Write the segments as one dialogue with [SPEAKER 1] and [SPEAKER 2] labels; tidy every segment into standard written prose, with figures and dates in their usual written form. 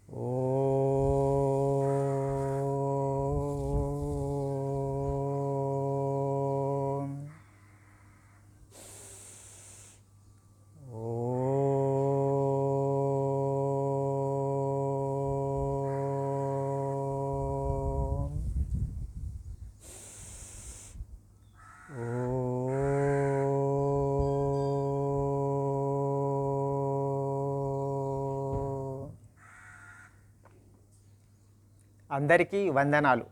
[SPEAKER 1] ఓం అందరికీ వందనాలు.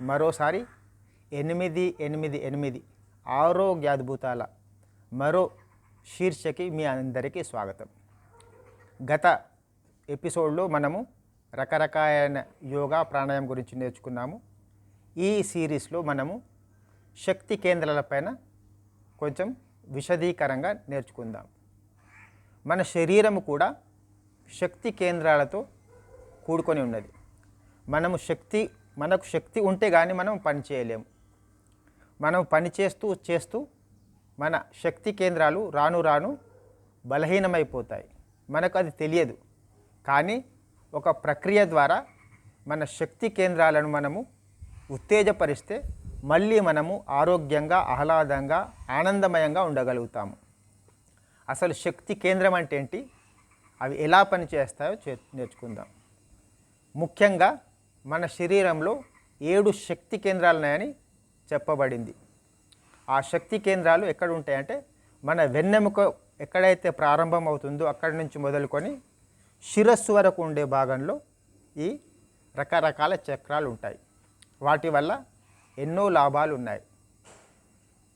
[SPEAKER 1] మరోసారి 888 ఆరోగ్యాద్భుతాల మరో శీర్షకి మీ అందరికీ స్వాగతం. గత ఎపిసోడ్లో మనము రకరకాలైన యోగా ప్రాణాయామం గురించి నేర్చుకున్నాము. ఈ సిరీస్లో మనము శక్తి కేంద్రాలపైన కొంచెం విశదీకరంగా నేర్చుకుందాం. మన శరీరము కూడా శక్తి కేంద్రాలతో కూడుకొని ఉన్నది. మనకు శక్తి ఉంటే కానీ మనం పని చేయలేము. మనం పని చేస్తూ మన శక్తి కేంద్రాలు రాను రాను బలహీనమైపోతాయి. మనకు అది తెలియదు. కానీ ఒక ప్రక్రియ ద్వారా మన శక్తి కేంద్రాలను మనము ఉత్తేజపరిస్తే మళ్ళీ మనము ఆరోగ్యంగా, ఆహ్లాదంగా, ఆనందమయంగా ఉండగలుగుతాము. అసలు శక్తి కేంద్రం అంటే ఏంటి, అవి ఎలా పనిచేస్తాయో నేర్చుకుందాం. ముఖ్యంగా మన శరీరంలో 7 శక్తి కేంద్రాలు ఉన్నాయని చెప్పబడింది. ఆ శక్తి కేంద్రాలు ఎక్కడ ఉంటాయంటే మన వెన్నెముక ఎక్కడైతే ప్రారంభం అవుతుందో అక్కడి నుంచి మొదలుకొని శిరస్సు వరకు ఉండే భాగంలో ఈ రకరకాల చక్రాలు ఉంటాయి. వాటి వల్ల ఎన్నో లాభాలు ఉన్నాయి.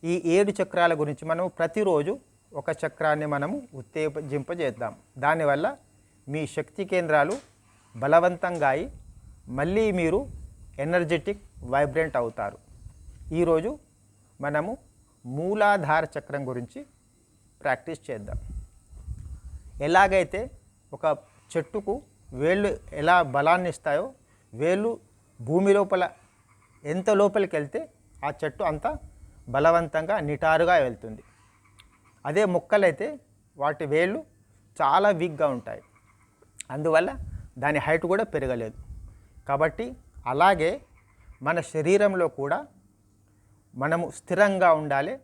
[SPEAKER 1] ఈ 7 చక్రాల గురించి మనం ప్రతిరోజు ఒక చక్రాన్ని మనము ఉత్తేజింపజేద్దాం. దానివల్ల మీ శక్తి కేంద్రాలు బలవంతంగా అయి మళ్ళీ మీరు ఎనర్జెటిక్, వైబ్రెంట్ అవుతారు. ఈరోజు మనము మూలాధార చక్రం గురించి ప్రాక్టీస్ చేద్దాం. ఎలాగైతే ఒక చెట్టుకు వేళ్ళు ఎలా బలాన్ని ఇస్తాయో, వేళ్ళు భూమి లోపల ఎంత లోపలికి వెళ్తే ఆ చెట్టు అంత బలవంతంగా నిటారుగా వెళ్తుంది. అదే మొక్కలైతే వాటి వేళ్ళు చాలా వీక్గా ఉంటాయి. అందువల్ల దాని హైట్ కూడా పెరగలేదు. కాబట్టి అలాగే మన శరీరంలో కూడా మనము స్థిరంగా ఉండాలి.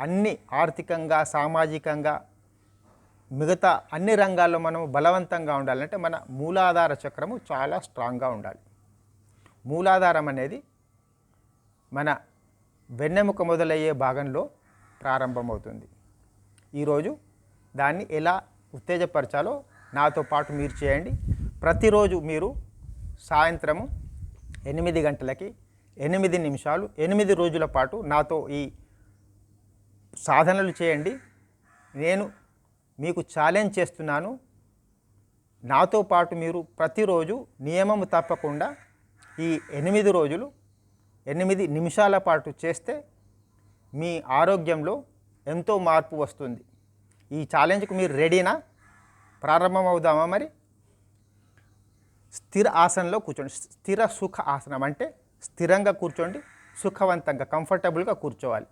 [SPEAKER 1] అన్ని ఆర్థికంగా, సామాజికంగా, మిగతా అన్ని రంగాల్లో మనము బలవంతంగా ఉండాలంటే మన మూలాధార చక్రము చాలా స్ట్రాంగ్గా ఉండాలి. మూలాధారం అనేది మన వెన్నెముక మొదలయ్యే భాగంలో ప్రారంభమవుతుంది. ఈరోజు దాన్ని ఎలా ఉత్తేజపరచాలో నాతో పాటు మీరు చేయండి. ప్రతిరోజు మీరు సాయంత్రము 8 గంటలకి 8 నిమిషాలు 8 రోజుల పాటు నాతో ఈ సాధనలు చేయండి. నేను మీకు ఛాలెంజ్ చేస్తున్నాను. నాతో పాటు మీరు ప్రతిరోజు నియమము తప్పకుండా ఈ 8 రోజులు 8 నిమిషాల పాటు చేస్తే మీ ఆరోగ్యంలో ఎంతో మార్పు వస్తుంది. ఈ ఛాలెంజ్కి మీరు రెడీనా? ప్రారంభం అవుదామా? మరి స్థిర ఆసనంలో కూర్చోండి. స్థిర సుఖ ఆసనం అంటే స్థిరంగా కూర్చోండి, సుఖవంతంగా, కంఫర్టబుల్గా కూర్చోవాలి.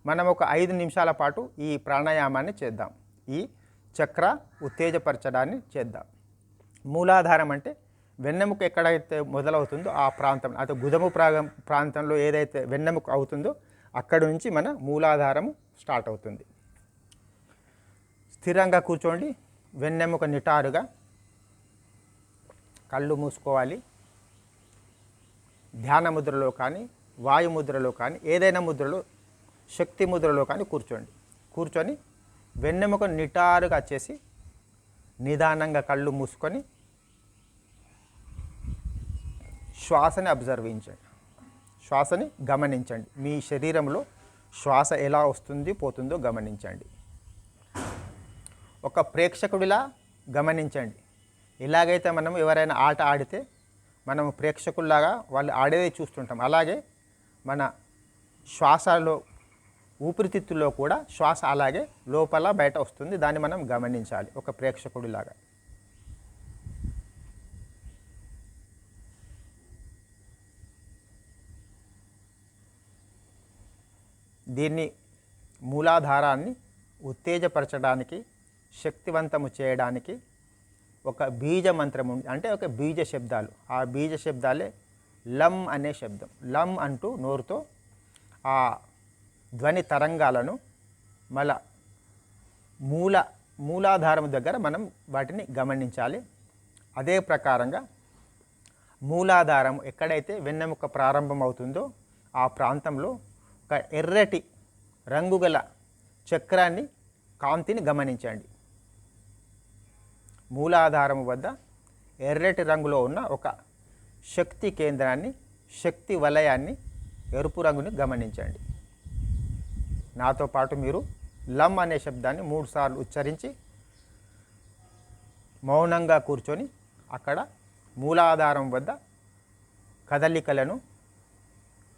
[SPEAKER 1] మనం ఒక 5 నిమిషాల పాటు ఈ ప్రాణాయామాన్ని చేద్దాం. ఈ చక్ర ఉత్తేజపరచడాన్ని చేద్దాం. మూలాధారం అంటే వెన్నెముక ఎక్కడైతే మొదలవుతుందో ఆ ప్రాంతం, అంటే గుదము ప్రాంతంలో ఏదైతే వెన్నెముక అవుతుందో అక్కడి నుంచి మన మూలాధారము స్టార్ట్ అవుతుంది. స్థిరంగా కూర్చోండి, వెన్నెముక నిటారుగా, కళ్ళు మూసుకోవాలి. ధ్యాన ముద్రలో కానీ, వాయు ముద్రలో కానీ, ఏదైనా ముద్రలో, శక్తి ముద్రలో కానీ కూర్చోండి. కూర్చొని వెన్నెముక నిటారుగా చేసి నిదానంగా కళ్ళు మూసుకొని శ్వాసని శ్వాసని గమనించండి. మీ శరీరంలో శ్వాస ఎలా వస్తుంది పోతుందో గమనించండి. ఒక ప్రేక్షకుడిలా గమనించండి. ఎలాగైతే మనం ఎవరైనా ఆట ఆడితే మనం ప్రేక్షకుల్లాగా వాళ్ళు ఆడేదే చూస్తుంటాం, అలాగే మన శ్వాసలో, ఊపిరితిత్తుల్లో కూడా శ్వాస అలాగే లోపల బయట వస్తుంది. దాన్ని మనం గమనించాలి ఒక ప్రేక్షకుడిలాగా. దీన్ని మూలాధారాన్ని ఉత్తేజపరచడానికి, శక్తివంతము చేయడానికి ఒక బీజ మంత్రం ఉంది, అంటే ఒక బీజ శబ్దాలు. ఆ బీజ శబ్దాలే లం అనే శబ్దం. లం అంటూ నోరుతో ఆ ధ్వని తరంగాలను మళ్ళా మూలాధారం దగ్గర మనం వాటిని గమనించాలి. అదే ప్రకారంగా మూలాధారం ఎక్కడైతే వెన్నెముక ప్రారంభం అవుతుందో ఆ ప్రాంతంలో ఒక ఎర్రటి రంగు గల చక్రాన్ని, కాంతిని గమనించండి. మూలాధారం వద్ద ఎర్రటి రంగులో ఉన్న ఒక శక్తి కేంద్రాన్ని, శక్తి వలయాన్ని, ఎరుపు రంగుని గమనించండి. నాతో పాటు మీరు లం అనే శబ్దాన్ని 3 సార్లు ఉచ్చరించి మౌనంగా కూర్చొని అక్కడ మూలాధారం వద్ద కదలికలను,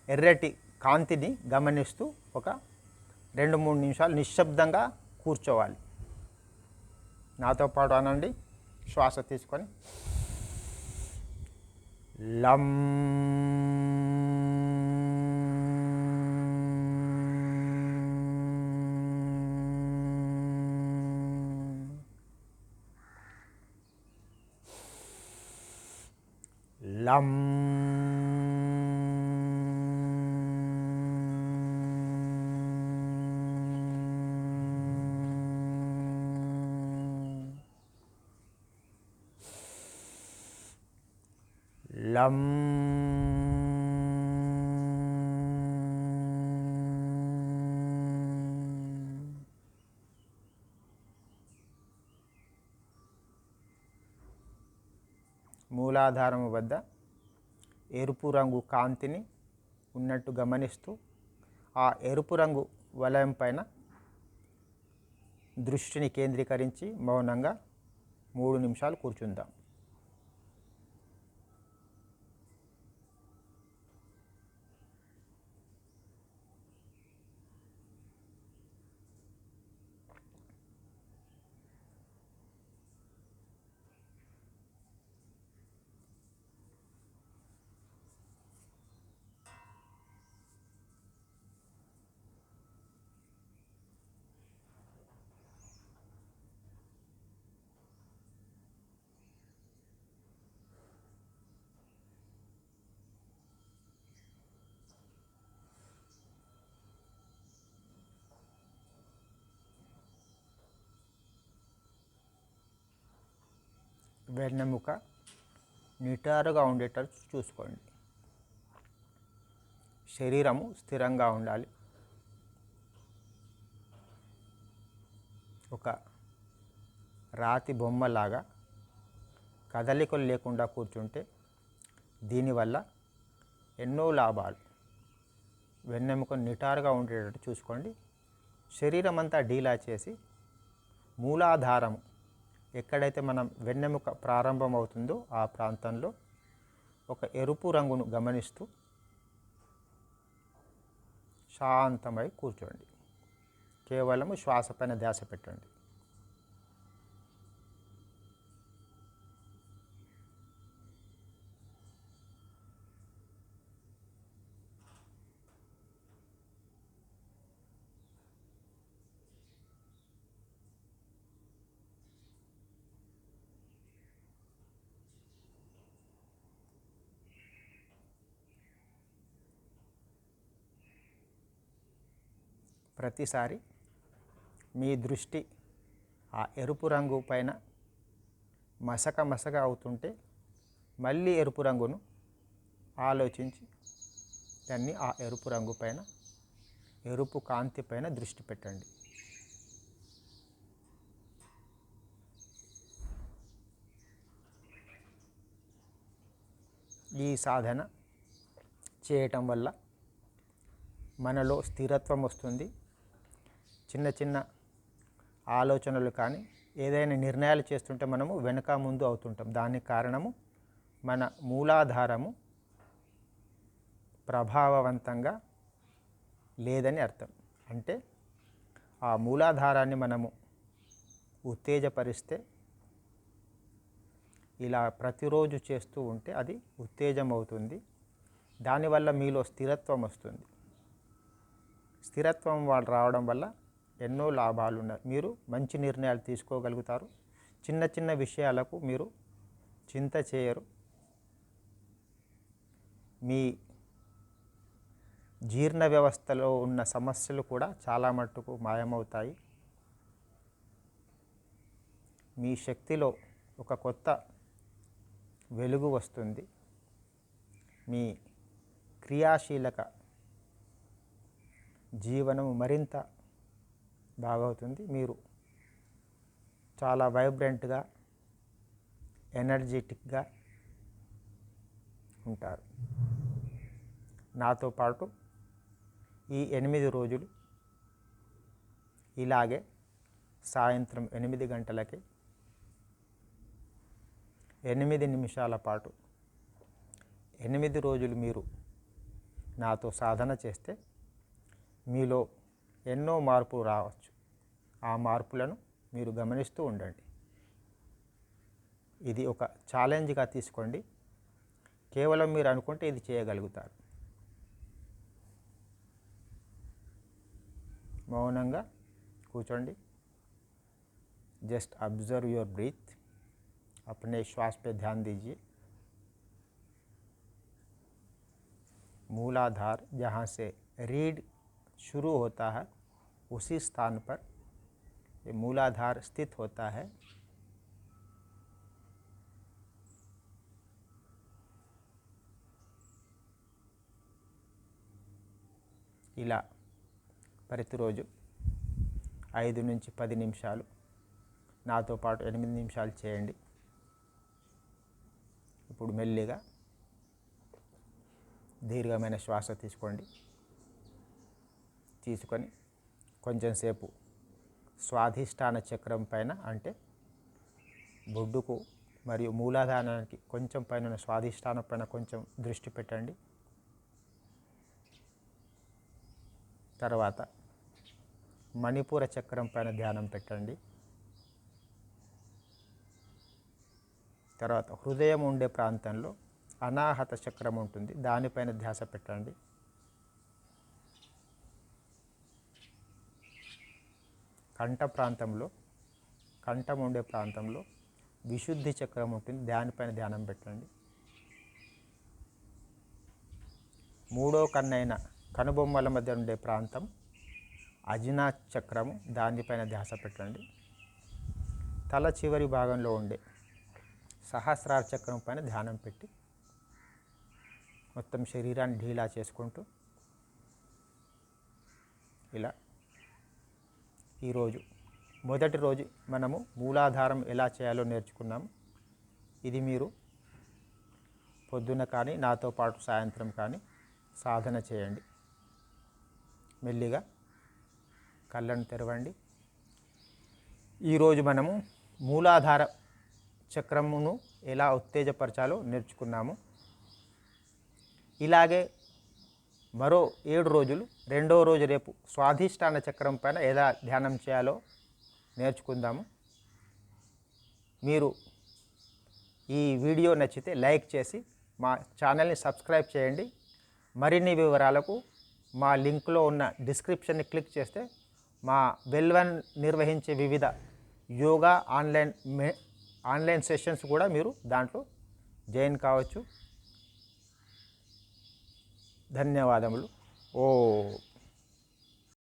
[SPEAKER 1] ఎర్రటి కాంతిని గమనిస్తూ ఒక 2-3 నిమిషాలు నిశ్శబ్దంగా కూర్చోవాలి. నాతో పాటు అనండి. శ్వాస తీసుకొని లం. లం. లం. మూలాధారం వద్ద ఎరుపు రంగు కాంతిని ఉన్నట్టు గమనిస్తూ ఆ ఎరుపు రంగు వలయం పైన దృష్టిని కేంద్రీకరించి మౌనంగా 3 నిమిషాలు కూర్చుందాం. వెన్నెముక నిటారుగా ఉండేటట్టు చూసుకోండి. శరీరము స్థిరంగా ఉండాలి. ఒక రాతి బొమ్మలాగా కదలికలు లేకుండా కూర్చుంటే దీనివల్ల ఎన్నో లాభాలు. వెన్నెముక నిటారుగా ఉండేటట్టు చూసుకోండి. శరీరం అంతా డీలా చేసి మూలాధారము ఎక్కడైతే మనం వెన్నెముక ప్రారంభం అవుతుందో ఆ ప్రాంతంలో ఒక ఎరుపు రంగును గమనిస్తూ శాంతమై కూర్చోండి. కేవలము శ్వాస పైన ధ్యాస పెట్టండి. ప్రతిసారి మీ దృష్టి ఆ ఎరుపు రంగు పైన మసక అవుతుంటే మళ్ళీ ఎరుపు రంగును ఆలోచించి దాన్ని ఆ ఎరుపు రంగు పైన, ఎరుపు కాంతి పైన దృష్టి పెట్టండి. ఈ సాధన చేయటం వల్ల మనలో స్థిరత్వం వస్తుంది. చిన్న చిన్న ఆలోచనలు కానీ ఏదైనా నిర్ణయాలు చేస్తుంటే మనము వెనక ముందు అవుతుంటాం. దానికి కారణము మన మూలాధారము ప్రభావవంతంగా లేదని అర్థం. అంటే ఆ మూలాధారాన్ని మనము ఉత్తేజపరిస్తే, ఇలా ప్రతిరోజు చేస్తూ ఉంటే అది ఉత్తేజం అవుతుంది. దానివల్ల మీలో స్థిరత్వం వస్తుంది. స్థిరత్వం రావడం వల్ల ఎన్నో లాభాలు ఉన్నాయి. మీరు మంచి నిర్ణయాలు తీసుకోగలుగుతారు. చిన్న చిన్న విషయాలకు మీరు చింత చేయరు. మీ జీర్ణ వ్యవస్థలో ఉన్న సమస్యలు కూడా చాలా మట్టుకు మాయమవుతాయి. మీ శక్తిలో ఒక కొత్త వెలుగు వస్తుంది. మీ క్రియాశీలక జీవనం మరింత బాగవుతుంది. మీరు చాలా వైబ్రెంట్గా, ఎనర్జెటిక్గా ఉంటారు. నాతో పాటు ఈ 8 రోజులు ఇలాగే సాయంత్రం 8 గంటలకి 8 నిమిషాల పాటు 8 రోజులు మీరు నాతో సాధన చేస్తే మీలో ఎన్నో మార్పులు రావచ్చు. ఆ మార్పులను మీరు గమనిస్తూ ఉండండి. ఇది ఒక ఛాలెంజ్గా తీసుకోండి. కేవలం మీరు అనుకుంటే ఇది చేయగలుగుతారు. మౌనంగా కూర్చోండి. जस्ट ऑब्जर्व योर ब्रीथ, अपने श्वास पे ध्यान दीजिए। मूलाधार जहाँ से रीढ़ शुरू होता है उसी स्थान पर ये मूलाधार स्थित होता है। ఇలా ప్రతిరోజు 5 నుంచి 10 నిమిషాలు నాతో పాటు 8 నిమిషాలు చేయండి. ఇప్పుడు మెల్లిగా దీర్ఘమైన శ్వాస తీసుకోండి. తీసుకొని కొంచెం సేపు స్వాధిష్టాన చక్రం పైన, అంటే బొడ్డుకు మరియు మూలాధారానికి కొంచెం పైన స్వాధిష్టానం పైన కొంచెం దృష్టి పెట్టండి. తర్వాత మణిపూర చక్రం పైన ధ్యానం పెట్టండి. తర్వాత హృదయం ఉండే ప్రాంతంలో అనాహత చక్రం ఉంటుంది, దానిపైన ధ్యాస పెట్టండి. కంఠం ఉండే ప్రాంతంలో విశుద్ధి చక్రం ఉంటుంది, దానిపైన ధ్యానం పెట్టండి. మూడో కన్నైన కనుబొమ్మల మధ్య ఉండే ప్రాంతం అజినా చక్రము, దానిపైన ధ్యాస పెట్టండి. తల చివరి భాగంలో ఉండే సహస్రార చక్రం పైన ధ్యానం పెట్టి మొత్తం శరీరాన్ని ఢీలా చేసుకుంటూ ఇలా ఈరోజు మొదటి రోజు మనము మూలాధారం ఎలా చేయాలో నేర్చుకున్నాము. ఇది మీరు పొద్దున కానీ నాతో పాటు సాయంత్రం కానీ సాధన చేయండి. మెల్లిగా కళ్ళను తెరవండి. ఈరోజు మనము మూలాధార చక్రమును ఎలా ఉత్తేజపరచాలో నేర్చుకున్నాము. ఇలాగే మరో 7 రోజులు, రెండవ రోజు రేపు స్వాధిష్టాన చక్రం పైన ఎలా ధ్యానం చేయాలో నేర్చుకుందాము. మీరు ఈ వీడియో నచ్చితే లైక్ చేసి మా ఛానల్ని సబ్స్క్రైబ్ చేయండి. మరిన్ని వివరాలకు మా లింక్లో ఉన్న డిస్క్రిప్షన్ని క్లిక్ చేస్తే మా వెల్వన్ నిర్వహించే వివిధ యోగా ఆన్లైన్ సెషన్స్ కూడా మీరు దాంట్లో జాయిన్ కావచ్చు. ధన్యవాదములు. ఓ